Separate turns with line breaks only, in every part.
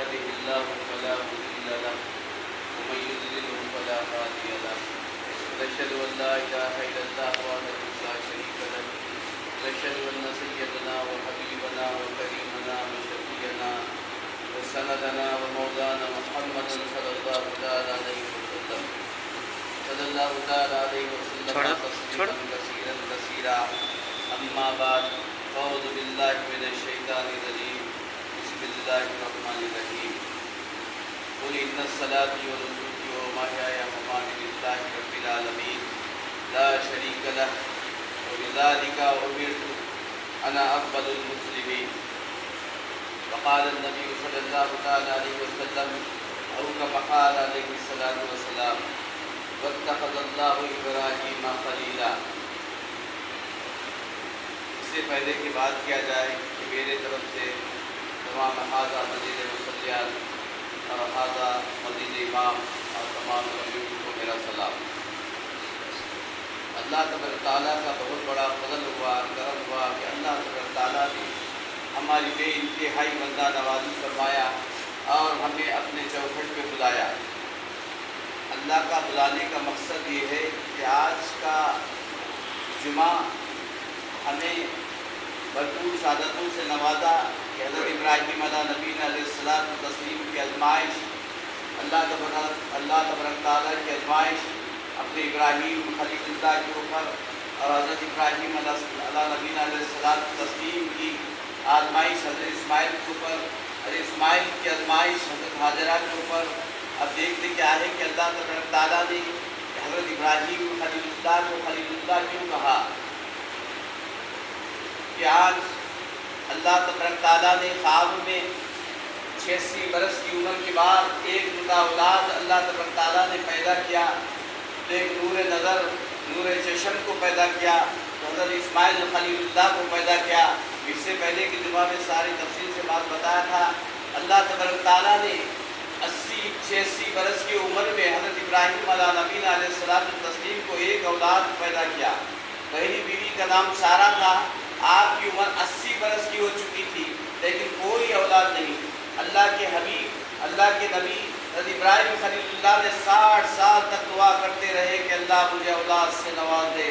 يهده الله فلا مضل له ومن يضلل فلا هادي له ونشهد أن لا إله إلا الله وحده لا شريك له ونشهد أن سيدنا وحبيبنا وكريمنا وشفيعنا وسندنا ومولانا محمدا صلى الله تعالى عليه وسلم تسليما كثيرا كثيرا أما بعد فأعوذ بالله من الشيطان الرجيم بسم الله الرحمن الرحيم قل إن صلاتي ونسكي ومحياي ومماتي لله رب العالمين لا شريك له وبذلك أمرت أنا أفضل المسلمين. وقال النبي صلى الله تعالى عليه وسلم أو كما قال عليه الصلاة والسلام واتخذ الله إبراهيم خليلا. اس سے پہلے کی بات کیا جائے کہ میرے طرف سے تمام حاضہ مزید مصلیان اور حاضہ مزید امام اور تمام مریض کو میرا سلام. اللہ تبارک تعالیٰ کا بہت بڑا فضل ہوا، کرم ہوا کہ اللہ تبارک تعالیٰ نے ہماری بے انتہائی بندہ نوازی فرمایا اور ہمیں اپنے چوکھٹ پہ بلایا. اللہ کا بلانے کا مقصد یہ ہے کہ آج کا جمعہ ہمیں بھرپور سعادتوں سے نوازا کہ حضرت ابراہیم علیہ نبینا علیہ الصلوۃ والتسلیم کی آزمائش، اللہ تبارک تعالیٰ کی آزمائش اپنے ابراہیم خلیل اللہ کے اوپر اور حضرت ابراہیم علیہ نبینا علیہ الصلوۃ والتسلیم کی آزمائش حضرت اسماعیل کے اوپر، حضرت اسماعیل کی آزمائش حضرت حاجرہ کے اوپر. اب دیکھتے کیا ہے کہ اللہ تبارک تعالیٰ نے حضرت ابراہیم خلیل اللہ کو خلیل اللہ کیوں کہا کہ آج اللہ تبارک تعالیٰ نے خواب میں 86 برس کی عمر کے بعد ایک جدا اولاد اللہ تبارک تعالیٰ نے پیدا کیا، ایک نور نظر نور چشم کو پیدا کیا، حضرت اسماعیل خلیل اللہ کو پیدا کیا. اس سے پہلے کی جمعہ میں ساری تفصیل سے بات بتایا تھا. اللہ تبارک تعالیٰ نے 86 برس کی عمر میں حضرت ابراہیم علیہ نبینا علیہ الصلوۃ والتسلیم کو ایک اولاد پیدا کیا. پہلی بیوی کا نام سارہ تھا. آپ کی عمر 80 برس کی ہو چکی تھی لیکن کوئی اولاد نہیں. اللہ کے حبیب، اللہ کے نبی حضرت ابراہیم خلیل اللہ نے 60 سال تک دعا کرتے رہے کہ اللہ مجھے اولاد سے نواز دے،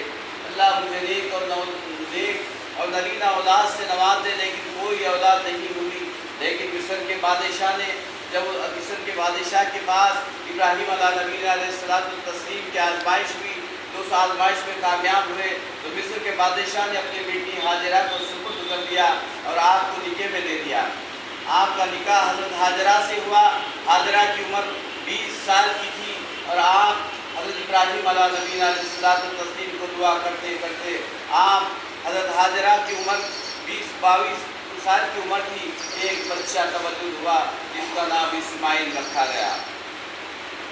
اللہ مجھے نیک اور نرینہ اولاد سے نواز دے، لیکن کوئی اولاد نہیں ہوئی. لیکن مصر کے بادشاہ نے جب مصر کے بادشاہ کے پاس ابراہیم علیہ نبینا علیہ الصلوۃ والتسلیم کی آزمائش ہوئی، تو اس آزمائش میں کامیاب ہوئے تو مصر کے بادشاہ نے اپنی بیٹی حاجرہ کو سپرد کر دیا اور آپ کو نکاح میں دے دیا. آپ کا نکاح حضرت حاجرہ سے ہوا. حاجرہ کی عمر 20 سال کی تھی اور آپ حضرت ابراہیم علیہ نبینا علیہ الصلوۃ والتسلیم کو دعا کرتے کرتے آپ حضرت حاجرہ کی عمر 20-22 سال کی عمر تھی. ایک بچہ تولد ہوا جس کا نام اسماعیل رکھا گیا.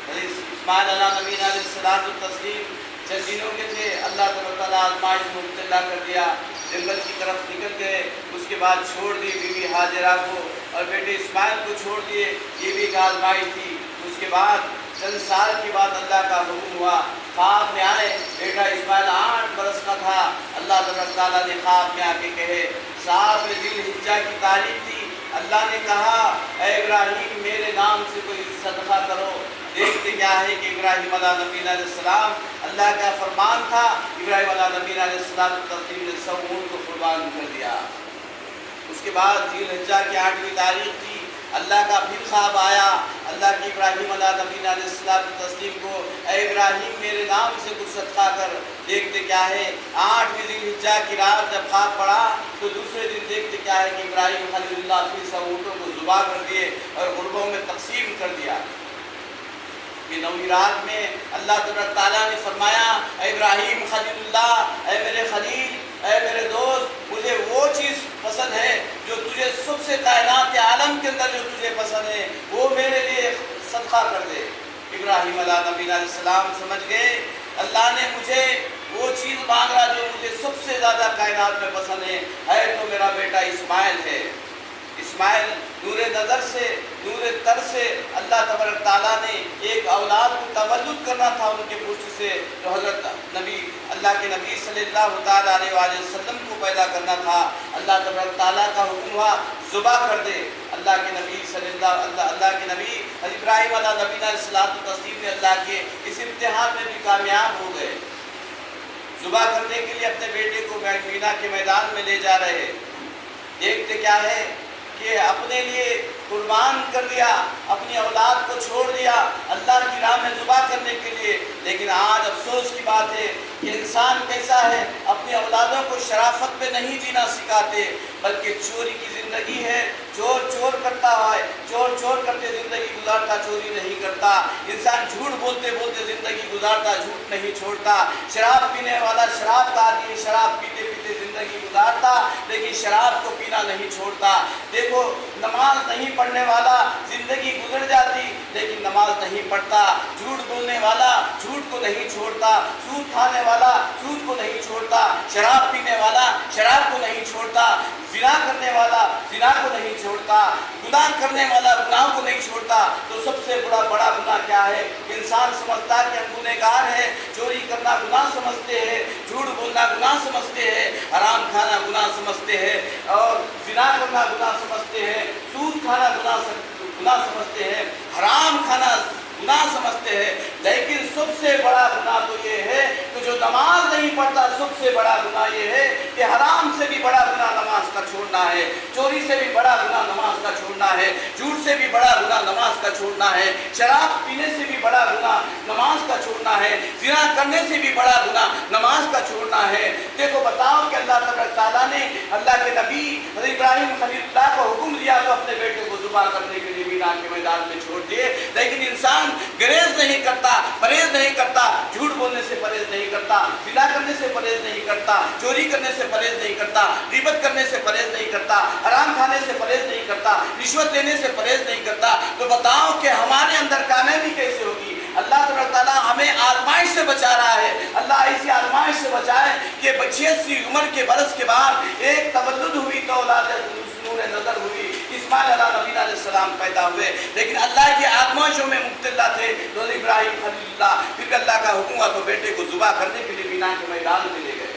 اسماعیل علیہ نبینا علیہ الصلوۃ والتسلیم چند دنوں کے تھے، اللہ تعالیٰ آزمائش میں مبتلا کر دیا. جنگل کی طرف نکل گئے، اس کے بعد چھوڑ دی بیوی حاجرہ کو اور بیٹے اسماعیل کو چھوڑ دیے. یہ بھی ایک آزمائش تھی. اس کے بعد چند سال کے بعد اللہ کا حکم ہوا، خواب میں آئے. بیٹا اسماعیل 8 برس کا تھا. اللہ تعالیٰ نے خواب میں آ کے کہے 7 ذی الحجہ کی تاریخ تھی. اللہ نے کہا اے ابراہیم میرے نام سے کوئی صدقہ کرو. دیکھتے کیا ہے کہ ابراہیم علیہ نبینا علیہ السلام، اللہ کا فرمان تھا، ابراہیم علیہ نبینا علیہ السلام نے 100 اونٹ کو قربان کر دیا. اس کے بعد ذی الحجہ کی 8ویں تاریخ تھی. اللہ کا پھر خواب آیا. اللہ کی ابراہیم علیہ نبینا علیہ السلام کو اے ابراہیم میرے نام سے کچھ صدقہ کر. دیکھتے کیا ہے 8ویں ذی الحجہ کی رات جب خواب پڑا تو دوسرے دن دیکھتے کیا ہے کہ ابراہیم خلیل اللہ پھر 100 اونٹوں کو ذبح کر دیے اور غربوں میں تقسیم کر دیا. کہ 9ویں رات میں اللہ تبارک تعالیٰ نے فرمایا اے ابراہیم خلیل اللہ، اے میرے خلیل، اے میرے دوست، مجھے وہ چیز پسند ہے جو تجھے سب سے کائنات عالم کے اندر جو تجھے پسند ہے وہ میرے لیے صدقہ کر دے. ابراہیم علیہ نبینا علیہ السلام سمجھ گئے اللہ نے مجھے وہ چیز مانگ رہا جو مجھے سب سے زیادہ کائنات میں پسند ہے تو میرا بیٹا اسماعیل ہے. اسماعیل نور نظر سے، نور تر سے اللہ تبارک تعالیٰ نے ایک اولاد کو تولد کرنا تھا ان کے پشت سے، جو حضرت نبی اللہ کے نبی صلی اللہ تعالیٰ علیہ وآلہ وسلم کو پیدا کرنا تھا. اللہ تبارک تعالیٰ کا حکم ہوا ذبح کر دے۔ اللہ کے نبی اللہ کے نبی حضرت ابراہیم علیہ نبی علیہ السلام نے اللہ کے اس امتحان میں بھی کامیاب ہو گئے۔ ذبح کرنے کے لیے اپنے بیٹے کو مینا کے میدان میں لے جا رہے، دیکھتے کیا ہے کہ اپنے لیے قربان کر دیا، اپنی اولاد کو چھوڑ دیا اللہ کی راہ میں ذبح کرنے کے لیے۔ لیکن آج افسوس کی بات ہے کہ انسان کیسا ہے، اپنی اولادوں کو شرافت میں نہیں جینا سکھاتے، بلکہ چوری کی زندگی ہے، چور کرتا ہے، چور کرتے زندگی گزارتا، چوری نہیں کرتا۔ انسان جھوٹ بولتے بولتے زندگی گزارتا، جھوٹ نہیں چھوڑتا۔ شراب پینے والا شراب کا عادی ہے، شراب پیتے پیتے زندگی گزارتا، لیکن شراب کو پینا نہیں چھوڑتا۔ دیکھو، نماز نہیں پڑھنے والا زندگی گزر جاتی لیکن نماز نہیں پڑھتا۔ جھوٹ بولنے والا جھوٹ کو نہیں چھوڑتا، سود کھانے والا سود کو نہیں چھوڑتا، شراب پینے والا شراب کو نہیں چھوڑتا، زنا کرنے والا زنا کو نہیں چھوڑتا، گناہ کرنے والا گناہ کو نہیں چھوڑتا۔ تو سب سے بڑا گناہ کیا ہے؟ انسان سمجھتا کہ ہم گنہگار ہیں، چوری کرنا گناہ سمجھتے ہیں، جھوٹ بولنا گناہ سمجھتے ہیں، حرام کھانا گناہ سمجھتے ہیں، اور زنا کرنا گناہ سمجھتے ہیں، سود کھانا گناہ سمجھتے ہیں، حرام کھانا گناہ سمجھتے ہیں۔ لیکن سب سے بڑا گناہ تو یہ ہے کہ جو نماز نہیں پڑھتا، سب سے بڑا گناہ یہ ہے کہ حرام سے بھی بڑا گناہ نماز کا چھوڑنا ہے، چوری سے بھی بڑا گناہ نماز کا چھوڑنا ہے، جھوٹ سے بھی بڑا گناہ نماز کا چھوڑنا ہے، شراب پینے سے بھی بڑا گناہ نماز کا چھوڑنا ہے، زنا کرنے سے بھی بڑا گناہ نماز کا چھوڑنا ہے۔ دیکھو، بتاؤ کہ اللہ تعالیٰ نے اللہ کے نبی حضرت ابراہیم خلیل اللہ کو حکم دیا تو اپنے بیٹے کو ذبح کرنے کے لیے مینا کے میدان میں چھوڑ دیے، لیکن انسان گریز نہیں کرتا، پرہیز نہیں کرتا، جھوٹ بولنے سے پرہیز نہیں کرتا، زنا کرنے سے پرہیز نہیں کرتا، چوری کرنے سے پرہیز نہیں کرتا، غیبت کرنے سے پرہیز نہیں کرتا، حرام کھانے سے پرہیز نہیں کرتا، رشوت لینے سے پرہیز نہیں کرتا، تو بتاؤ کہ ہمارے اندر کامیابی کیسے ہوگی؟ اللہ تعالیٰ ہمیں آزمائش سے بچا رہا ہے۔ اللہ ایسی آزمائش سے بچائے کہ 86 عمر کے برس کے بعد ایک تولد ہوئی تو اولاد نور نظر ہوئی، اسماعیل علیہ نبی علیہ السلام پیدا ہوئے، لیکن اللہ کی آزمائشوں میں مبتلا تھے تو ابراہیم خلیل اللہ، پھر اللہ کا حکم ہوا تو بیٹے کو ذبح کرنے کے لیے مینا کے میدان میں لے گئے،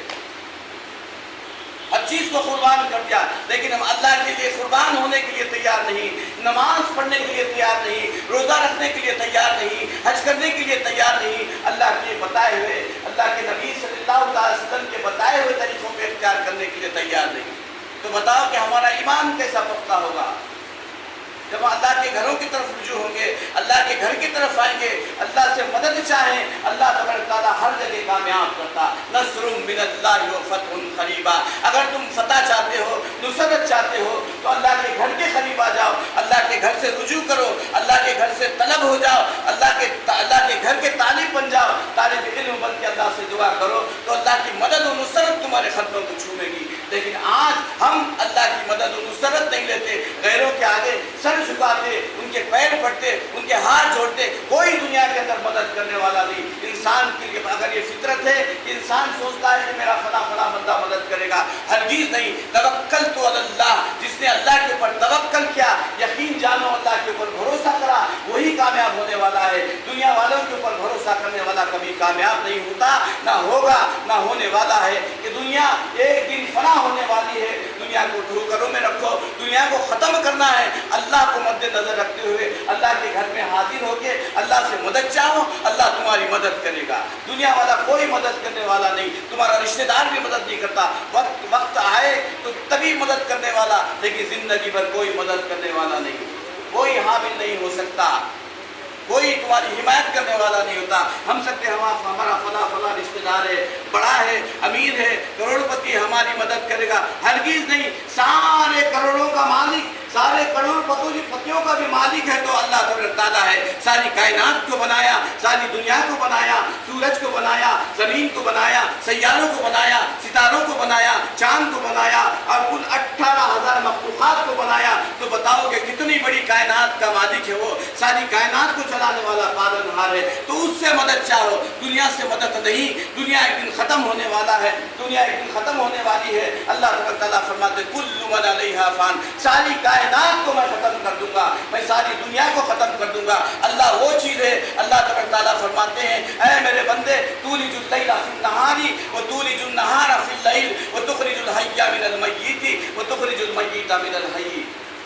ہر چیز کو قربان کر دیا، لیکن ہم اللہ کے لیے قربان ہونے کے لیے تیار نہیں، نماز پڑھنے کے لیے تیار نہیں، روزہ رکھنے کے لیے تیار نہیں، حج کرنے کے لیے تیار نہیں، اللہ کے بتائے ہوئے، اللہ کے نبی صلی اللہ علیہ وسلم کے بتائے ہوئے طریقوں کو اختیار کرنے کے لیے تیار نہیں۔ تو بتاؤ کہ ہمارا ایمان کیسا پختہ ہوگا؟ جب اللہ کے گھروں کی طرف رجوع ہوں گے، اللہ کے گھر کی طرف آئیں گے، اللہ سے مدد چاہیں، اللہ تبارک تعالیٰ ہر جگہ کامیاب کرتا۔ نصر من اللہ و فتح قریبا، اگر تم فتح چاہتے ہو، نصرت چاہتے ہو تو اللہ کے گھر کے قریب آ جاؤ، اللہ کے گھر سے رجوع کرو، اللہ کے گھر سے طلب ہو جاؤ، اللہ کے گھر کے طالب بن جاؤ، طالب علم بن کے اللہ سے دعا کرو تو اللہ کی مدد و نصرت تمہارے قدموں کو چھوئے گی۔ لیکن آج ہم اللہ کی مدد و نصرت نہیں لیتے، غیروں کے آگے سر جھکاتے، ان کے پیر پڑتے، ان کے ہاتھ جوڑتے، کوئی دنیا کے اندر مدد کرنے والا نہیں۔ انسان کے لیے اگر یہ فطرت ہے، انسان سوچتا ہے کہ میرا فلاں بندہ مدد کرے گا، ہرگز نہیں۔ توکلت علی اللہ، جس نے اللہ کے اوپر توکل کیا، یقین جانو اللہ کے اوپر بھروسہ کرا، وہی کامیاب ہونے والا ہے۔ دنیا والوں کے اوپر بھروسہ کرنے والا کبھی کامیاب نہیں ہوتا، نہ ہوگا، نہ ہونے والا ہے۔ کہ دنیا ایک دن فنا ہونے والی ہے، دنیا کو ٹھوکروں میں رکھو، دنیا کو ختم کرنا ہے، اللہ کو مد نظر رکھتے ہوئے اللہ کے گھر میں حاضر ہو کے اللہ سے مدد چاہو، اللہ تمہاری مدد کرے گا۔ دنیا والا کوئی مدد کرنے والا نہیں، تمہارا رشتہ دار بھی مدد نہیں کرتا، وقت آئے تو تبھی مدد کرنے والا، لیکن زندگی بھر کوئی مدد کرنے والا نہیں، کوئی حامل نہیں ہو سکتا، کوئی تمہاری حمایت کرنے والا نہیں ہوتا۔ ہم سکتے ہمارا فلاں رشتہ دار ہے، بڑا ہے، امیر ہے، کروڑ پتی ہماری مدد کرے گا، ہرگز نہیں۔ سارے کروڑوں کا مالک، سارے کروڑ پتیوں کا بھی مالک ہے تو اللہ تعالیٰ ہے۔ ساری کائنات کو بنایا، ساری دنیا کو بنایا، سورج کو بنایا، زمین کو بنایا، سیاروں کو بنایا، ستاروں کو بنایا، چاند کو بنایا، اور کل 18,000 مخلوقات کو بنایا۔ تو بتاؤ کہ کتنی بڑی کائنات کا مالک ہے وہ، ساری کائنات کو چلانے والا پالنہار ہے، تو اس سے مدد چاہو، دنیا سے مدد نہیں۔ دنیا ایک دن ختم ہونے والا ہے، دنیا ایک دن ختم ہونے والی ہے۔ اللہ تعالیٰ فرماتے کل من علیہا فان، ساری کائنات کو میں ختم کر دوں گا، میں ساری دنیا کو ختم کر دوں گا۔ اللہ وہ چیز ہے، اللہ تعالیٰ فرماتے ہیں اے میرے بندے، تولج اللیل فی النہار وتولج النہار فی اللیل وتخرج الحی من المیت وتخرج المیت من الحی،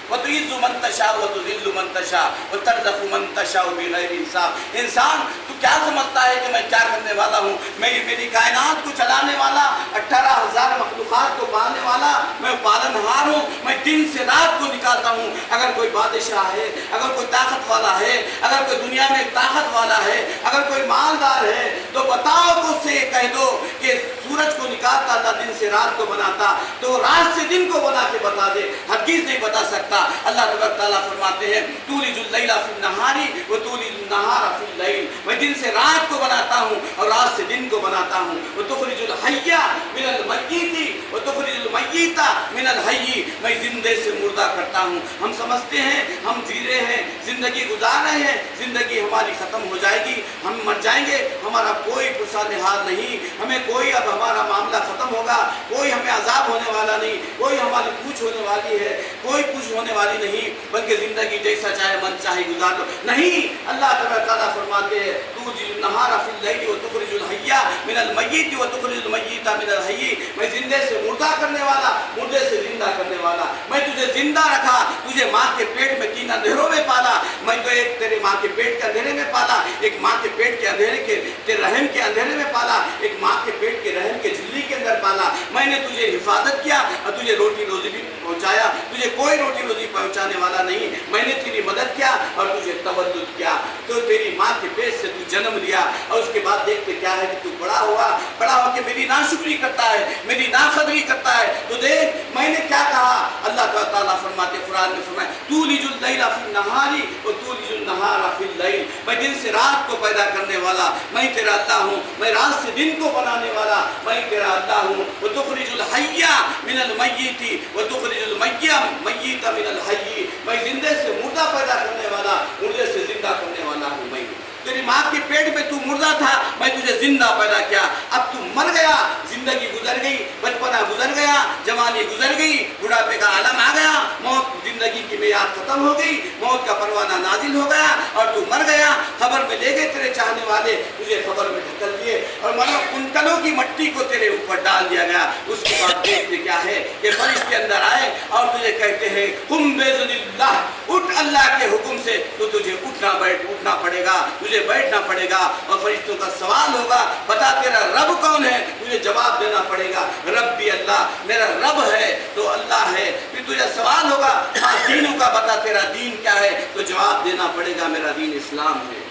وتعز من تشاء وتذل من تشاء وترزق من تشاء بغیر حساب۔ انسان تو کیا سمجھتا ہے کہ میں کیا کرنے والا ہوں؟ میں میری کائنات کو چلانے والا، 18,000 مخلوقات کو پالنے والا، میں پالنہار ہوں، میں دن سے رات کو نکالتا ہوں۔ اگر کوئی بادشاہ ہے، اگر کوئی طاقت والا ہے، اگر کوئی دنیا میں طاقت والا ہے، اگر کوئی مالدار ہے، تو بتاؤ کہ اس سے یہ کہہ دو کہ سورج کو نکالتا اللہ دن سے رات کو بناتا تو رات سے دن کو بنا کے بتا دے، ہرگز نہیں بتا سکتا۔ اللہ تبارک تعالیٰ فرماتے ہیں تولج اللیل فی النہار وتولج النہار فی اللیل، میں دن سے رات کو بناتا ہوں اور رات سے دن کو بناتا ہوں۔ وتخرج الحی من المیت وتخرج المیت من الحی، میں زندے سے مردہ کرتا ہوں۔ ہم سمجھتے ہیں ہم جی رہے ہیں، زندگی گزار رہے ہیں، زندگی ہماری ختم ہو جائے گی، ہم مر جائیں گے، ہمارا کوئی پرسان حال نہیں، ہمیں کوئی اب ہمارا معاملہ ختم ہوگا، کوئی ہمیں عذاب ہونے والا نہیں، کوئی ہماری پوچھ ہونے والی ہے، کوئی پوچھ ہونے والی نہیں، بلکہ زندگی جیسا چاہے من چاہے گزار لو۔ نہیں، اللہ تعالیٰ فرماتے ہیں تولج النہار فی اللیل وتخرج الحی من المیت وتخرج المیت من الحی، میں زندے سے مردہ کرنے والا، مردے سے زندہ کرنے والا، میں تجھے زندہ رکھا، تجھے ماں کے پیٹ میں 3 اندھیروں میں پالا، میں تو ایک تیرے ماں کے پیٹ کے اندھیرے میں پالا، ایک ماں کے پیٹ کے اندھیرے کے تیرے رحم کے اندھیرے میں پالا، ایک ماں کے پیٹ کے رحم کے جھلی کے اندر پالا، میں نے تجھے حفاظت کیا اور تجھے روٹی روزی بھی پہنچایا، تجھے کوئی روٹی روزی پہنچانے والا نہیں، میں نے تیری مدد کیا اور تجھے تولد کیا، تو تیری ماں کے پیٹ سے تو جنم لیا اور اس کے بعد دیکھتے کیا ہے کہ تو بڑا ہوا، بڑا ہو کے میری ناشکری کرتا ہے، میری ناقدری کرتا ہے، تو دیکھ میں نے کیا کہا۔ اللہ تعالیٰ فرماتے قرآن میں فرمایا تولج اللیل فی النہار وتولج النہار فی اللیل، میں دن سے رات کو پیدا کرنے والا، میں تیرا اللہ ہوں، میں رات سے دن کو بنانے والا، میں تیرا اللہ ہوں۔ وتخرج الحی من المیت وتخرج المیت من الحی، میں زندے سے مردہ پیدا کرنے والا، مردے سے زندہ کرنے والا ہوں میں۔ تیری ماں کے پیٹ میں تو مردہ تھا، میں تجھے زندہ پیدا کیا، اب تو مر گیا، زندگی گزر گئی، بچپنا گزر گیا، جوانی گزر گئی، بڑھاپے کا عالم آ گیا، موت زندگی کی میعاد ختم ہو گئی، موت کا پروانہ نازل ہو گیا اور تو مر گیا، خبر میں لے گئے تیرے چاہنے والے، تجھے خبر میں ڈھکل دیے اور مانو کنٹلوں کی مٹی کو تیرے اوپر ڈال دیا گیا۔ اس کے بعد دیکھتے کیا ہے کہ فرشتے اندر آئے اور تجھے کہتے ہیں قم بإذن اللہ، اٹھ اللہ کے حکم سے، تو تجھے اٹھنا پڑے گا، تجھے بیٹھنا پڑے گا اور فرشتوں کا سوال ہوگا بتا تیرا رب کون ہے، تجھے جواب دینا پڑے گا رب بھی اللہ، میرا رب ہے تو اللہ ہے۔ پھر تجھے سوال ہوگا دینوں کا، بتا تیرا دین کیا ہے، تو جواب دینا پڑے گا میرا دین اسلام ہے۔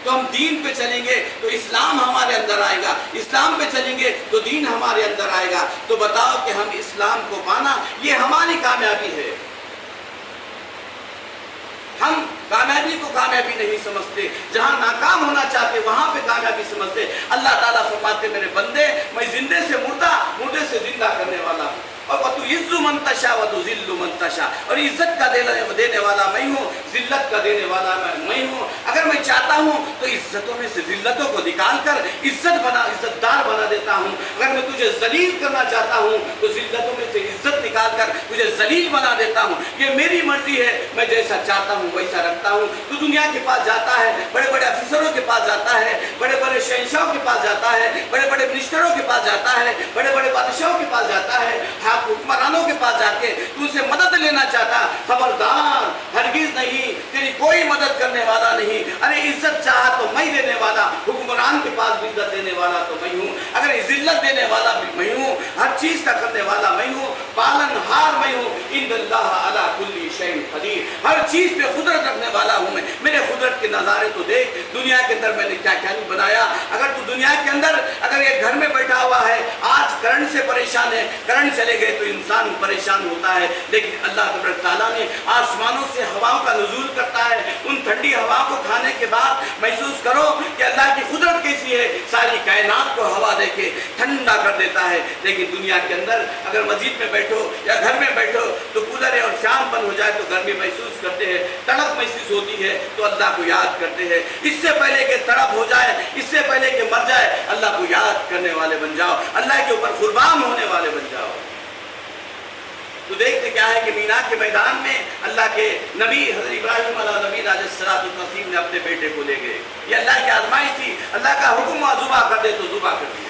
تو ہم دین پہ چلیں گے تو اسلام ہمارے اندر آئے گا، اسلام پہ چلیں گے تو دین ہمارے اندر آئے گا۔ تو بتاؤ کہ ہم اسلام کو پانا یہ ہماری کامیابی ہے۔ ہم کامیابی کو کامیابی نہیں سمجھتے، جہاں ناکام ہونا چاہتے وہاں پہ کامیابی سمجھتے۔ اللہ تعالیٰ فرماتے میرے بندے میں زندے سے مردہ، مردے سے زندہ کرنے والا ہوں، اور وَتُعِزُّ مَن تَشَاءُ وَتُذِلُّ مَن تَشَاءُ، اور عزت کا دینے والا میں ہوں، ذلت کا دینے والا میں ہوں۔ اگر میں چاہتا ہوں تو عزتوں میں سے ذلتوں کو نکال کر عزت دار بنا دیتا ہوں، اگر میں تجھے ذلیل کرنا چاہتا ہوں تو ذلتوں میں سے عزت نکال کر تجھے ذلیل بنا دیتا ہوں۔ یہ میری مرضی ہے، میں جیسا چاہتا ہوں ویسا رکھتا ہوں۔ تو دنیا کے پاس جاتا ہے، بڑے بڑے افسروں کے پاس جاتا ہے، بڑے بڑے شہنشاہوں کے پاس جاتا ہے، بڑے بڑے منسٹروں کے پاس جاتا ہے، بڑے بڑے بادشاہوں کے پاس جاتا ہے، حکمرانوں کے پاس جا کے تو اسے مدد لینا چاہتا، خبردار، ہرگز نہیں، تیری کوئی مدد کرنے والا نہیں۔ ارے عزت چاہا تو میں دینے والا، حکمران کے پاس بھی عزت دینے والا تو میں ہوں، اگر ذلت دینے والا بھی میں ہوں، ہر چیز کا کرنے والا میں ہوں، پالن ہار میں ہوں۔ ان اللہ علی کل شیء قدیر، ہر چیز پہ قدرت رکھنے والا ہوں میں۔ میرے قدرت کے نظارے تو دیکھ، دنیا کے اندر میں نے کیا کیا نہیں بنایا۔ اگر تو دنیا کے اندر اگر ایک گھر میں بیٹھا ہوا ہے، آج کرنٹ سے پریشان ہے، کرنٹ چلے گئے تو انسان پریشان ہوتا ہے، لیکن اللہ تبارک تعالیٰ نے آسمانوں سے ہواؤں کا نزول کرتا ہے، ان ٹھنڈی ہواؤں کو کھانے کے بعد محسوس کرو کہ اللہ کی قدرت کیسی ہے، ساری کائنات کو ہوا دے کے ٹھنڈا کر دیتا ہے۔ لیکن دنیا کے اندر اگر مسجد میں بیٹھو یا گھر میں بیٹھو تو کولر ہے اور شام بند ہو جائے تو گرمی محسوس کرتے ہیں، تڑپ محسوس ہوتی ہے تو اللہ کو یاد کرتے ہیں۔ اس سے پہلے کہ تڑپ ہو جائے، اس سے پہلے کہ مر جائے، اللہ کو یاد کرنے والے بن جاؤ، اللہ کے اوپر قربان ہونے والے بن جاؤ۔ تو دیکھتے کیا ہے کہ مینا کے میدان میں اللہ کے نبی حضرت ابراہیم علیہ نبی علیہ السلام نے اپنے بیٹے کو لے گئے، یہ اللہ کی آزمائش تھی، اللہ کا حکم ہوا ذبح کر دے تو ذبح کر دیا۔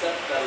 70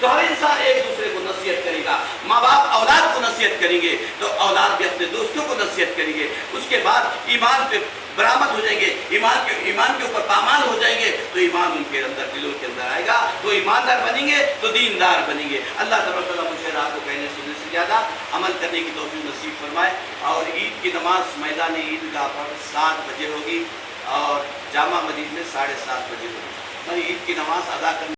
تو ہر انسان ایک دوسرے کو نصیحت کرے گا. ماں باپ اولاد کو نصیحت کریں گے تو اولاد بھی اپنے دوستوں کو نصیحت کریں گے. اس کے بعد ایمان پہ برآمد ہو جائیں گے, ایمان کے اوپر پامال ہو جائیں گے, تو ایمان ان کے اندر, دلوں کے اندر آئے گا, تو ایماندار بنیں گے, تو دیندار بنیں گے. اللہ تبارک و تعالیٰ مجھے رات کو کہنے سننے سے زیادہ عمل کرنے کی توفیق نصیب فرمائے. اور عید کی نماز میدان عیدگاہ پر 7 بجے ہوگی اور جامع مسجد میں 7:30 بجے ہوگی. میں عید کی نماز ادا کرنے